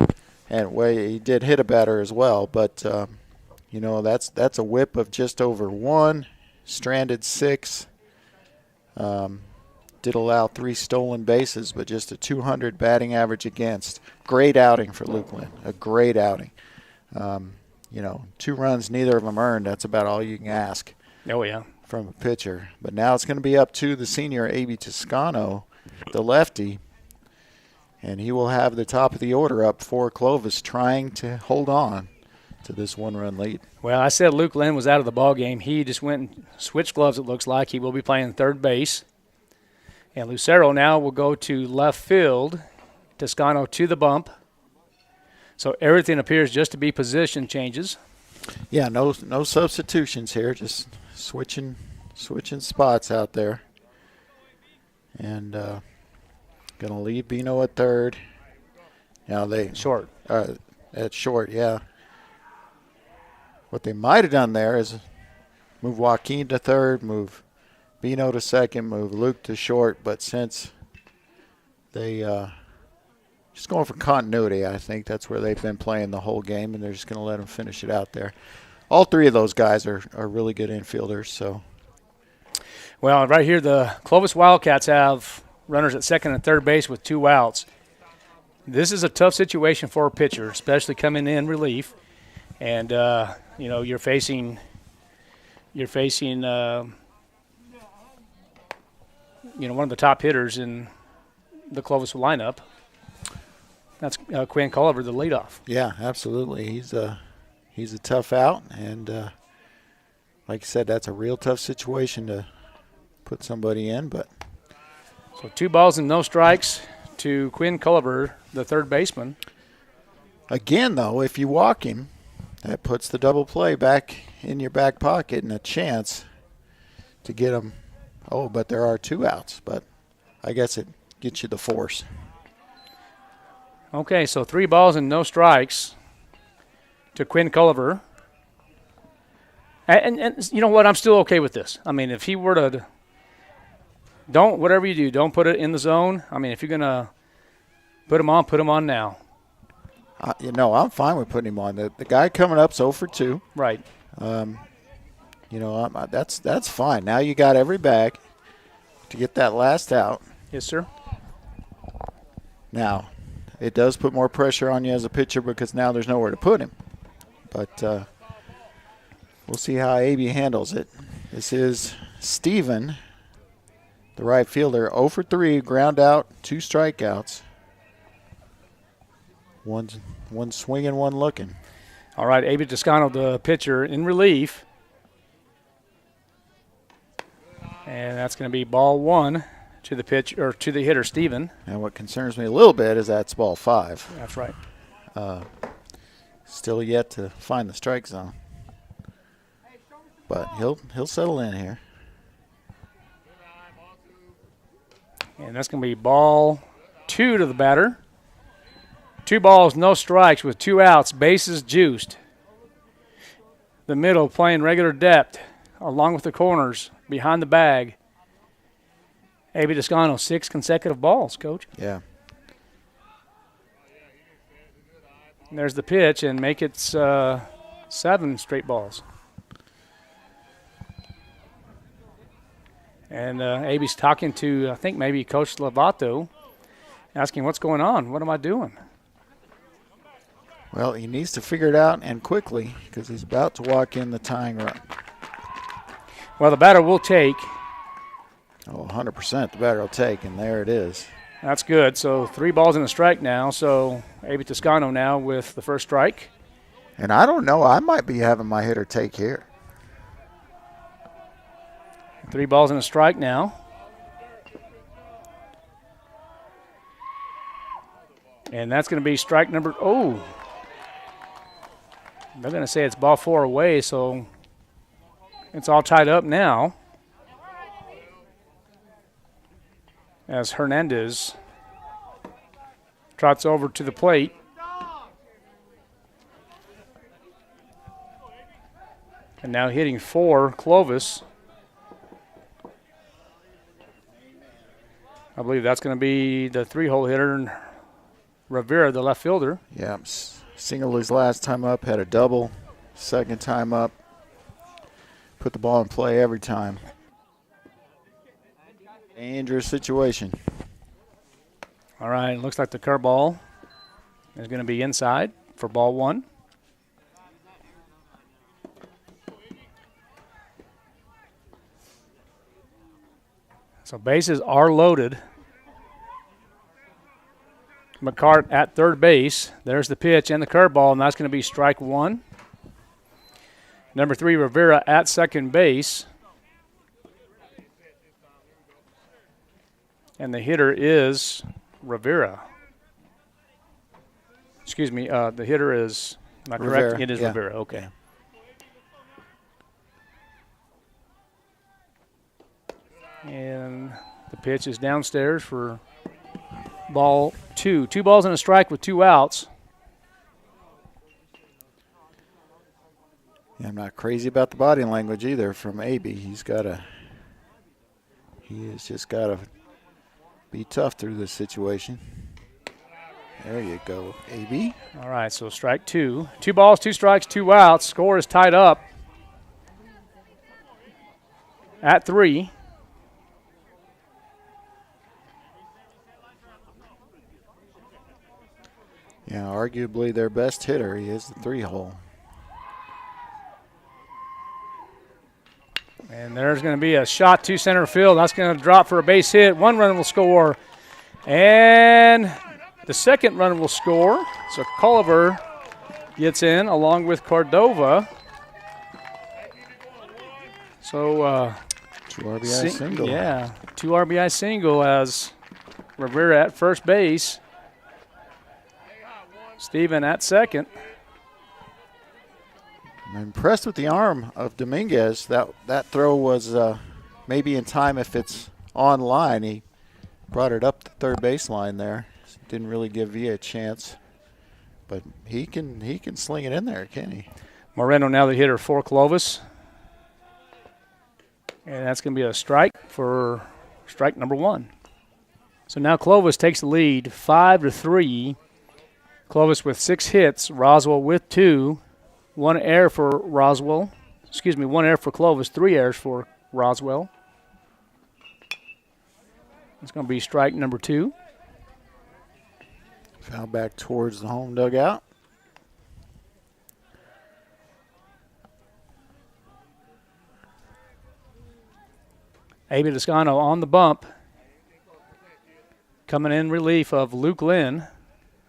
and he did hit a batter as well, but that's a whip of just over 1, stranded 6. Did allow 3 stolen bases, but just a 200 batting average against. Great outing for Luke Lynn, a great outing. 2 runs, neither of them earned. That's about all you can ask.
Oh, yeah.
From a pitcher. But now it's going to be up to the senior, A.B. Toscano, the lefty, and he will have the top of the order up for Clovis, trying to hold on to this 1-run lead.
Well, I said Luke Lynn was out of the ball game. He just went and switched gloves, it looks like. He will be playing third base. And Lucero now will go to left field. Toscano to the bump. So everything appears just to be position changes.
Yeah, no substitutions here, just switching spots out there. And going to leave Bino at third. Now
short.
At short, yeah. What they might have done there is move Joaquin to third, move Bino to second, move Luke to short. But since they just going for continuity, I think that's where they've been playing the whole game, and they're just going to let them finish it out there. All 3 of those guys are really good infielders. So,
well, right here the Clovis Wildcats have runners at second and third base with 2 outs. This is a tough situation for a pitcher, especially coming in relief. And, you're facing one of the top hitters in the Clovis lineup. That's Quinn Culliver, the leadoff.
Yeah, absolutely. He's a tough out, and like I said, that's a real tough situation to put somebody in. But
so 2 balls and no strikes to Quinn Culliver, the third baseman.
Again, though, if you walk him, that puts the double play back in your back pocket and a chance to get him. Oh, but there are 2 outs, but I guess it gets you the force.
Okay, so 3 balls and no strikes to Quinn Culliver. And you know what? I'm still okay with this. I mean, if he were to whatever you do, don't put it in the zone. I mean, if you're going to put him on now.
I'm fine with putting him on. The guy coming up's 0 for 2.
Right.
That's fine. Now you got every bag to get that last out.
Yes, sir.
Now, it does put more pressure on you as a pitcher because now there's nowhere to put him. But we'll see how A.B. handles it. This is Steven, the right fielder, 0 for 3, ground out, 2 strikeouts. One swinging, one looking.
All right, A.B. Toscano, the pitcher, in relief. And that's going to be ball 1 to the pitch or to the hitter, Steven.
And what concerns me a little bit is that's ball 5.
That's right.
Still yet to find the strike zone. But he'll settle in here.
And that's going to be ball 2 to the batter. 2 balls, no strikes with 2 outs, bases juiced. The middle playing regular depth along with the corners behind the bag. A.B. Toscano, 6 consecutive balls, Coach.
Yeah.
And there's the pitch, and make it 7 straight balls. And Abe's talking to, I think, maybe Coach Lovato, asking what's going on. What am I doing?
Well, he needs to figure it out and quickly because he's about to walk in the tying run.
Well, the batter will take.
Oh, 100% the batter will take, and there it is.
That's good. So 3 balls and a strike now. So Abe Toscano now with the first strike.
And I don't know. I might be having my hitter take here.
3 balls and a strike now. And that's going to be strike number. Oh. They're going to say it's ball 4 away, so it's all tied up now. As Hernandez trots over to the plate. And now hitting 4, Clovis. I believe that's going to be the 3-hole hitter, Rivera, the left fielder.
Yeah, singled his last time up, had a double, second time up. Put the ball in play every time. Dangerous situation.
All right, looks like the curveball is going to be inside for ball 1. So bases are loaded. McCart at third base. There's the pitch and the curveball, and that's going to be strike 1. Number 3, Rivera at second base. And the hitter is Rivera. Excuse me, the hitter is, am I correct?
Rivera,
It is
yeah.
Rivera, okay. And the pitch is downstairs for ball 2. 2 balls and a strike with 2 outs.
Yeah, I'm not crazy about the body language either from AB. He has just got to be tough through this situation. There you go, AB.
All right, so strike 2. 2 balls, 2 strikes, 2 outs. Score is tied up at 3.
Yeah, arguably their best hitter. He is the 3-hole.
And there's going to be a shot to center field. That's going to drop for a base hit. 1 run will score. And the second run will score. So Culliver gets in along with Cordova. So
2 RBI single.
Yeah, 2 RBI single as Rivera at first base. Steven at second.
I'm impressed with the arm of Dominguez. That throw was maybe in time if it's on line. He brought it up the third baseline there. Didn't really give Villa a chance. But he can sling it in there, can he?
Moreno now the hitter for Clovis. And that's going to be a strike for strike number 1. So now Clovis takes the lead 5-3. Clovis with 6 hits, Roswell with 2. 1 error for Roswell. 1 error for Clovis, 3 errors for Roswell. It's going to be strike number 2.
Foul back towards the home dugout.
Abe Toscano on the bump. Coming in relief of Luke Lynn,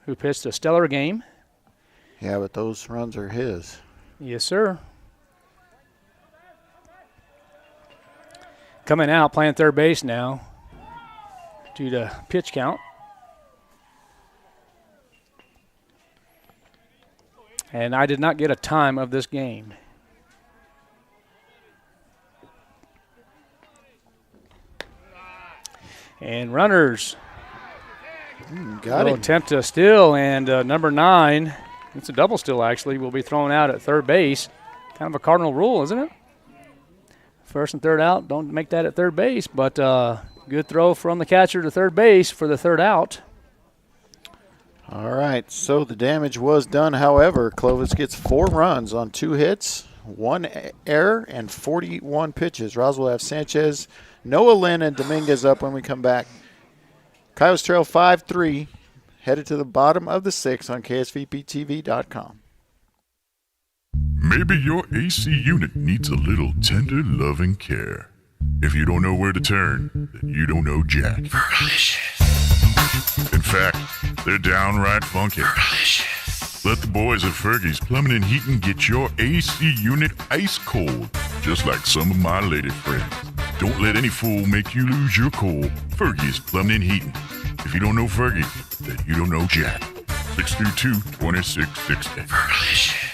who pitched a stellar game.
Yeah, but those runs are his.
Yes, sir. Coming out, playing third base now due to pitch count. And I did not get a time of this game. And runners.
Got
will
him.
attempt to steal, and number 9, it's a double steal actually, will be thrown out at third base. Kind of a cardinal rule, isn't it? First and third out, don't make that at third base, but good throw from the catcher to third base for the third out.
All right, so the damage was done. However, Clovis gets 4 runs on 2 hits, 1 error, and 41 pitches. Roswell have Sanchez, Noah Lynn and Dominguez up when we come back. Coyotes trail 5-3, headed to the bottom of the 6th on KSVPTV.com.
Maybe your AC unit needs a little tender loving care. If you don't know where to turn, then you don't know Jack. In fact, they're downright funky. Let the boys at Fergie's Plumbing and Heating get your AC unit ice cold, just like some of my lady friends. Don't let any fool make you lose your cool. Fergie's Plumbing and Heating. If you don't know Fergie, then you don't know Jack. 632-2668.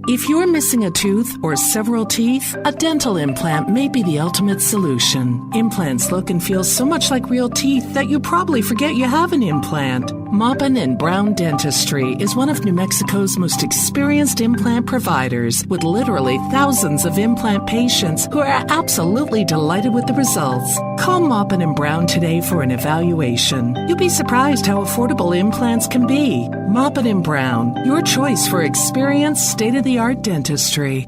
If you're missing a tooth or several teeth, a dental implant may be the ultimate solution. Implants look and feel so much like real teeth that you probably forget you have an implant. Maupin and Brown Dentistry is one of New Mexico's most experienced implant providers, with literally thousands of implant patients who are absolutely delighted with the results. Call Maupin and Brown today for an evaluation. You'll be surprised how affordable implants can be. Maupin and Brown, your choice for experienced, state-of-the-art dentistry.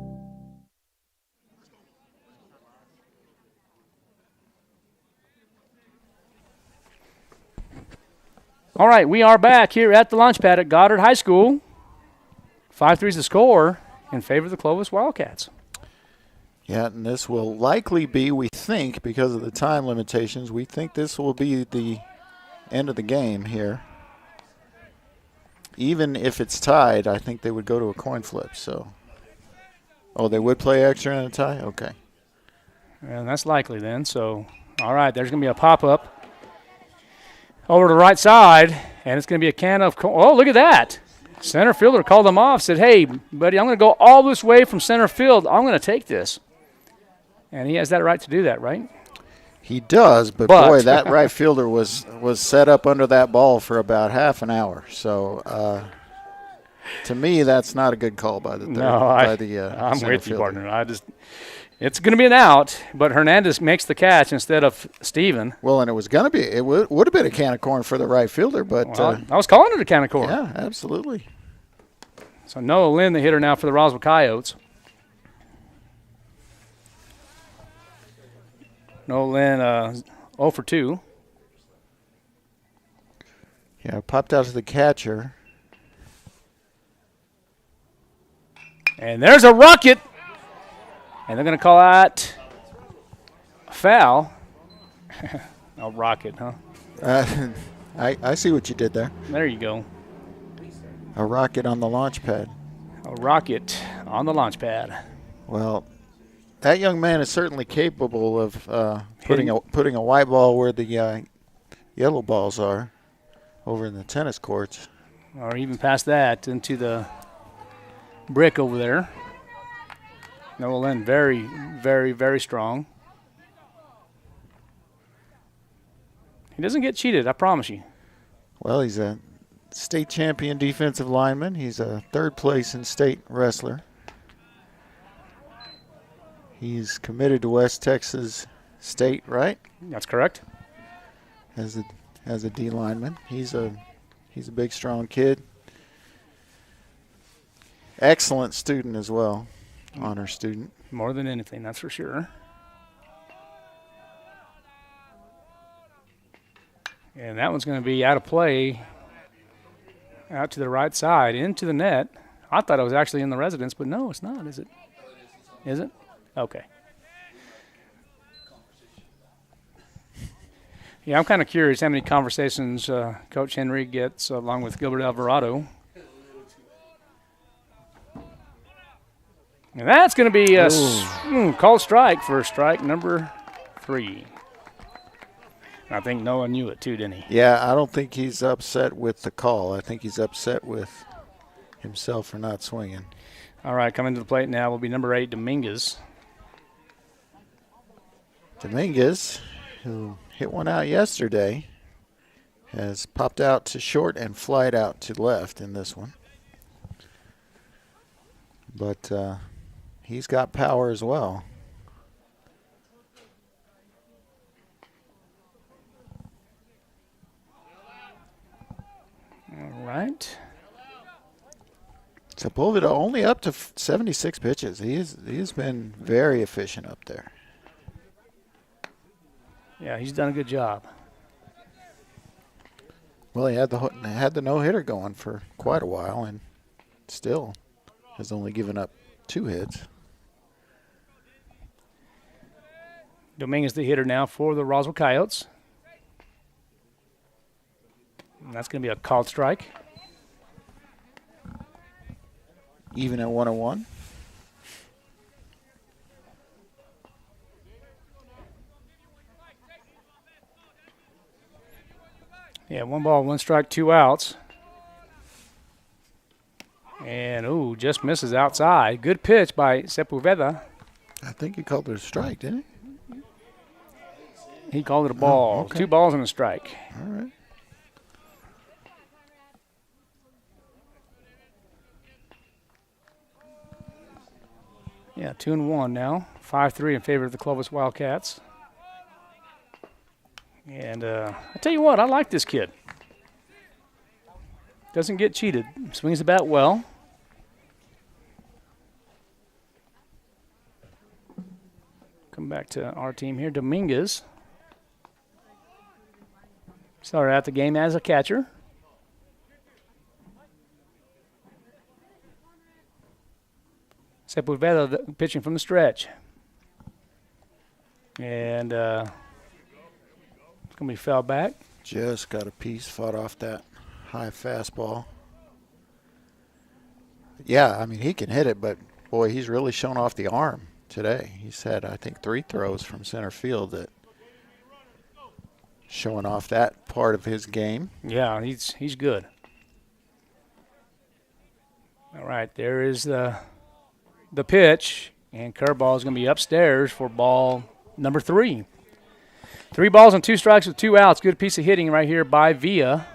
All right, we are back here at the launch pad at Goddard High School. 5-3 is the score in favor of the Clovis Wildcats.
Yeah, and this will likely be, we think, because of the time limitations, we think this will be the end of the game here. Even if it's tied, I think they would go to a coin flip. So, oh, they would play extra in a tie? Okay.
And that's likely then. So, all right, there's going to be a pop-up over to the right side, and it's going to be a can of oh, look at that. Center fielder called him off, said, hey, buddy, I'm going to go all this way from center field. I'm going to take this. And he has that right to do that, right?
He does, but boy, that right fielder was set up under that ball for about half an hour. So, to me, that's not a good call by the
I'm with you, partner. It's going to be an out, but Hernandez makes the catch instead of Steven.
Well, and it was going to be. It would have been a can of corn for the right fielder, but
I was calling it a can of corn.
Yeah, absolutely.
So Noah Lynn, the hitter now for the Roswell Coyotes. Noah Lynn, 0 for 2.
Yeah, popped out to the catcher.
And there's a rocket. And they're going to call that a foul. A rocket, huh?
I see what you did there.
There you go.
A rocket on the launch pad.
A rocket on the launch pad.
Well, that young man is certainly capable of putting a white ball where the yellow balls are over in the tennis courts.
Or even past that into the brick over there. Noah Lynn, very, very, very strong. He doesn't get cheated, I promise you.
Well, he's a state champion defensive lineman. He's a third place in state wrestler. He's committed to West Texas State, right?
That's correct.
As a D lineman. He's a big, strong kid. Excellent student as well. Honor student.
More than anything, that's for sure. And that one's going to be out of play, out to the right side, into the net. I thought it was actually in the residence, but no, it's not, is it? Is it? Okay. Yeah, I'm kind of curious how many conversations Coach Henry gets along with Gilbert Alvarado. And that's going to be a called strike for strike number 3. I think Noah knew it too, didn't he?
Yeah, I don't think he's upset with the call. I think he's upset with himself for not swinging.
All right, coming to the plate now will be number 8, Dominguez.
Dominguez, who hit one out yesterday, has popped out to short and flied out to left in this one. But he's got power as well.
All right.
Sepulveda only up to 76 pitches. He has been very efficient up there.
Yeah, he's done a good job.
Well, he had the no-hitter going for quite a while, and still has only given up 2 hits.
Dominguez the hitter now for the Roswell Coyotes. And that's going to be a called strike.
Even at 1-1.
Yeah, 1 ball, 1 strike, 2 outs. And, ooh, just misses outside. Good pitch by Sepulveda.
I think he called it a strike, didn't he?
He called it a ball.
Oh, okay.
2 balls and a strike.
All right.
Yeah, 2-1 now. 5-3 in favor of the Clovis Wildcats. And I tell you what, I like this kid. Doesn't get cheated. Swings the bat well. Come back to our team here. Dominguez started out the game as a catcher. Sepulveda pitching from the stretch. And it's going to be fouled back.
Just got a piece, fought off that high fastball. Yeah, I mean, he can hit it, but, boy, he's really shown off the arm today. He's had, I think, 3 throws from center field that showing off that part of his game.
Yeah, he's good. All right, there is the pitch, and curveball is going to be upstairs for ball number 3. 3 balls and 2 strikes with 2 outs. Good piece of hitting right here by Villa.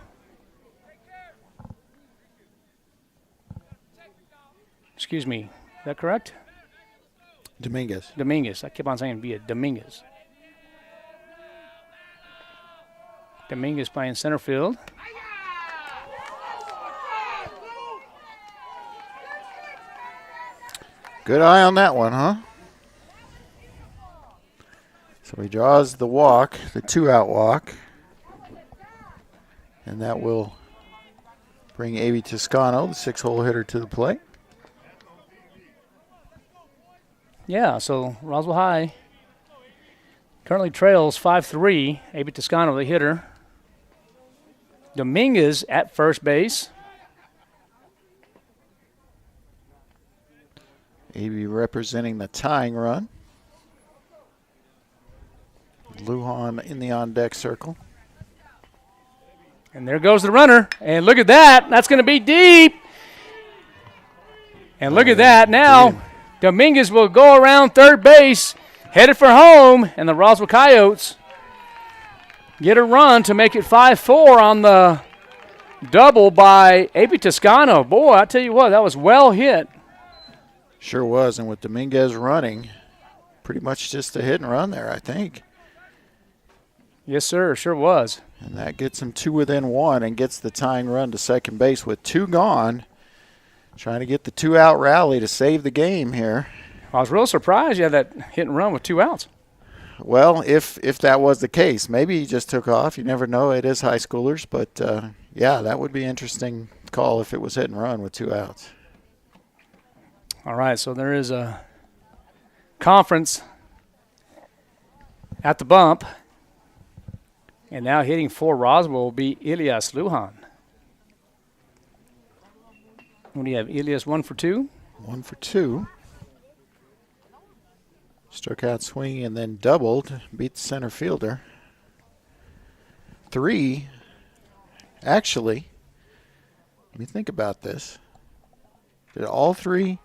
Excuse me, is that correct?
Dominguez.
Dominguez. I keep on saying Villa. Dominguez. Dominguez playing center field.
Good eye on that one, huh? So he draws the walk, the 2-out walk. And that will bring A.B. Toscano, the 6-hole hitter, to the plate.
Yeah, so Roswell High currently trails 5-3. A.B. Toscano, the hitter. Dominguez at first base.
A.B. representing the tying run. Lujan in the on-deck circle.
And there goes the runner. And look at that. That's going to be deep. And look at that. Now, Dominguez will go around third base, headed for home, and the Roswell Coyotes get a run to make it 5-4 on the double by A.B. Toscano. Boy, I tell you what, that was well hit.
Sure was, and with Dominguez running, pretty much just a hit and run there, I think.
Yes, sir, sure was.
And that gets him 2 within 1 and gets the tying run to second base with 2 gone. Trying to get the 2-out rally to save the game here.
I was real surprised you had that hit and run with 2 outs.
Well, if that was the case, maybe he just took off. You never know. It is high schoolers, but yeah, that would be an interesting call if it was hit and run with 2 outs.
All right, so there is a conference at the bump. And now hitting for Roswell will be Elias Lujan. What do you have, Elias 1 for 2?
1 for 2. Struck out swinging and then doubled. Beat the center fielder. 3. Actually, let me think about this. Did all three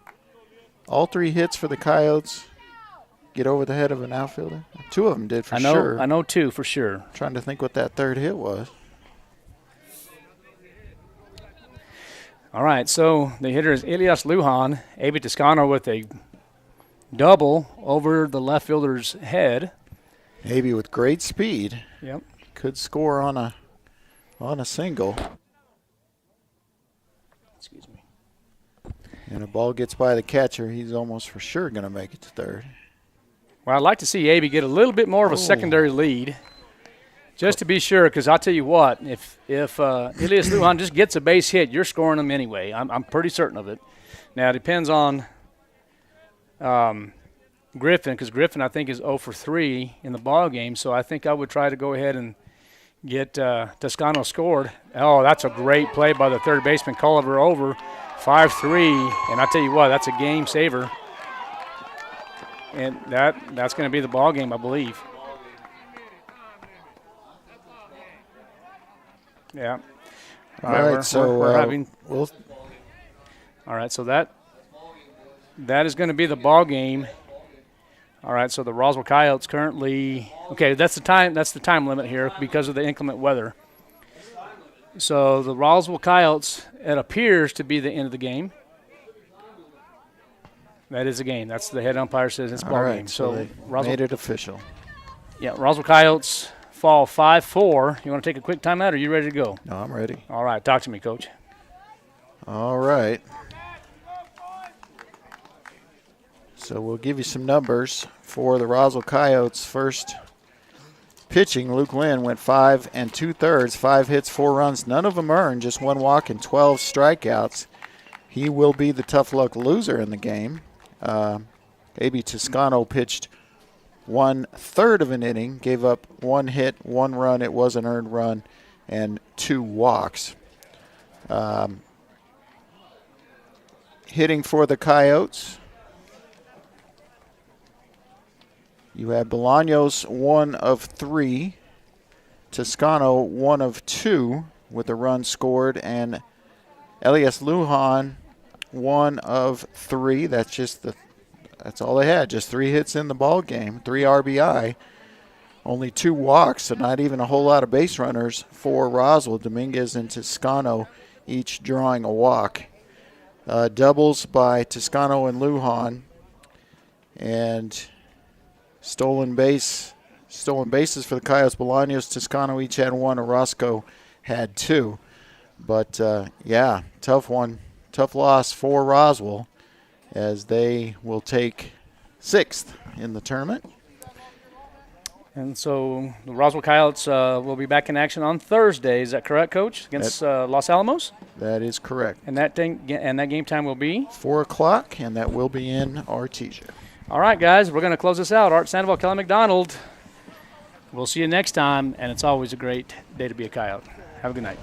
hits for the Coyotes get over the head of an outfielder? 2 of them did for sure.
I know 2 for sure.
Trying to think what that 3rd hit was.
All right, so the hitter is Elias Lujan. A.B. Toscano with a double over the left fielder's head.
A.B. with great speed.
Yep.
Could score on a single.
Excuse me.
And a ball gets by the catcher, he's almost for sure going to make it to 3rd.
Well, I'd like to see Aby get a little bit more of a secondary lead, just to be sure. Because I'll tell you what, if Elias Lujan just gets a base hit, you're scoring them anyway. I'm pretty certain of it. Now it depends on Griffin, because Griffin I think is 0 for 3 in the ball game. So I think I would try to go ahead and get Toscano scored. Oh, that's a great play by the third baseman, Culliver over 5-3, and I tell you what, that's a game saver. And that's going to be the ball game, I believe. Yeah.
All right, so
we're having.
All
right, so that is going to be the ball game. All right, so the Roswell Coyotes currently. Okay, that's the time limit here because of the inclement weather. So the Roswell Coyotes, it appears to be the end of the game. That is a game. That's the head umpire says it's ball game.
So they made it official.
Yeah, Roswell Coyotes fall 5-4. You want to take a quick timeout, or are you ready to go?
No, I'm ready.
All right, talk to me, Coach.
All right. So we'll give you some numbers for the Roswell Coyotes. First pitching, Luke Lynn went 5 2/3, 5 hits, 4 runs, none of them earned, just 1 walk and 12 strikeouts. He will be the tough luck loser in the game. A.B. Toscano pitched 1/3 of an inning, gave up 1 hit, 1 run, it was an earned run, and 2 walks. Hitting for the Coyotes, you have Bolaños 1 of 3, Toscano 1 of 2 with a run scored, and Elias Lujan 1 of 3. That's all they had, just 3 hits in the ball game, 3 RBI, only 2 walks, so not even a whole lot of base runners for Roswell. Dominguez and Toscano each drawing a walk. Doubles by Toscano and Lujan, and stolen bases for the Coyotes. Bolaños, Toscano each had 1. Orozco had 2. But, tough one. Tough loss for Roswell as they will take 6th in the tournament.
And so the Roswell Coyotes will be back in action on Thursday. Is that correct, Coach? Against Los Alamos?
That is correct.
And that game time will be?
4 o'clock, and that will be in Artesia.
All right, guys, we're going to close this out. Art Sandoval, Kelly McDonald. We'll see you next time, and it's always a great day to be a Coyote. Have a good night.